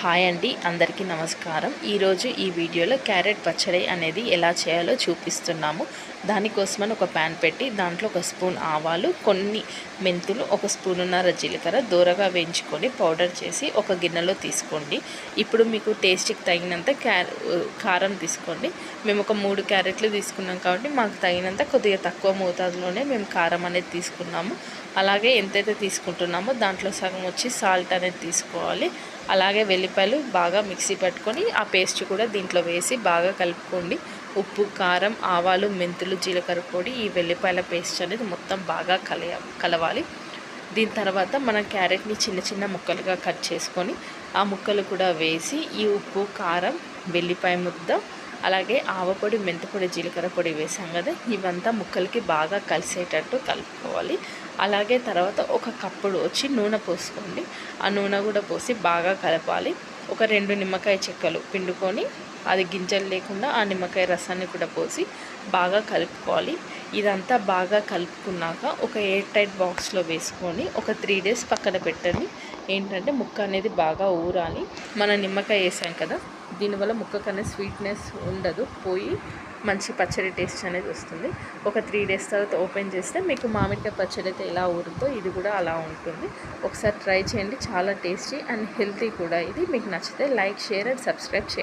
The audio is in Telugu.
హాయ్ అండి, అందరికీ నమస్కారం. ఈరోజు ఈ వీడియోలో క్యారెట్ పచ్చడి అనేది ఎలా చేయాలో చూపిస్తున్నాము. దానికోసమని ఒక ప్యాన్ పెట్టి దాంట్లో ఒక స్పూన్ ఆవాలు, కొన్ని మెంతులు, ఒక స్పూనున్నర జీలకర్ర దూరగా వేయించుకొని పౌడర్ చేసి ఒక గిన్నెలో తీసుకోండి. ఇప్పుడు మీకు టేస్ట్కి తగినంత కారం తీసుకోండి. మేము ఒక 3 క్యారెట్లు తీసుకున్నాం కాబట్టి మాకు తగినంత కొద్దిగా తక్కువ మోతాదులోనే మేము కారం అనేది తీసుకున్నాము. అలాగే ఎంతైతే తీసుకుంటున్నామో దాంట్లో సగం వచ్చి సాల్ట్ అనేది తీసుకోవాలి. అలాగే వెల్లిపాయలు బాగా మిక్సీ పట్టుకొని ఆ పేస్ట్ కూడా దీంట్లో వేసి బాగా కలుపుకోండి. ఉప్పు, కారం, ఆవాలు, మెంతులు, జీలకర్ర పొడి, ఈ వెల్లిపాయల పేస్ట్ అనేది మొత్తం బాగా కలవాలి. దీని తర్వాత మనం క్యారెట్ని చిన్న చిన్న ముక్కలుగా కట్ చేసుకొని ఆ ముక్కలు కూడా వేసి ఈ ఉప్పు, కారం, వెల్లిపాయ ముద్ద, అలాగే ఆవపొడి, మెంతిపొడి, జీలకర్ర పొడి వేసాం కదా, ఇవంతా ముక్కలకి బాగా కలిసేటట్టు కలుపుకోవాలి. అలాగే తర్వాత ఒక కప్పుడు వచ్చి నూనె పోసుకోండి. ఆ నూనె కూడా పోసి బాగా కలపాలి. ఒక 2 నిమ్మకాయ చెక్కలు పిండుకొని అది గింజలు లేకుండా ఆ నిమ్మకాయ రసాన్ని కూడా పోసి బాగా కలుపుకోవాలి. ఇదంతా బాగా కలుపుకున్నాక ఒక ఎయిర్ టైట్ బాక్స్లో వేసుకొని ఒక 3 డేస్ పక్కన పెట్టండి. ఏంటంటే ముక్క అనేది బాగా ఊరాలి. మన నిమ్మకాయ వేసాం కదా, దీనివల్ల ముక్కకు అనేది స్వీట్నెస్ ఉండదు, పోయి మంచి పచ్చడి టేస్ట్ అనేది వస్తుంది. ఒక 3 డేస్ తర్వాత ఓపెన్ చేస్తే మీకు మామిడికాయ పచ్చడి అయితే ఎలా ఊరుతో ఇది కూడా అలా ఉంటుంది. ఒకసారి ట్రై చేయండి, చాలా టేస్టీ అండ్ హెల్తీ కూడా. ఇది మీకు నచ్చితే లైక్, షేర్ అండ్ సబ్స్క్రైబ్ చేయండి.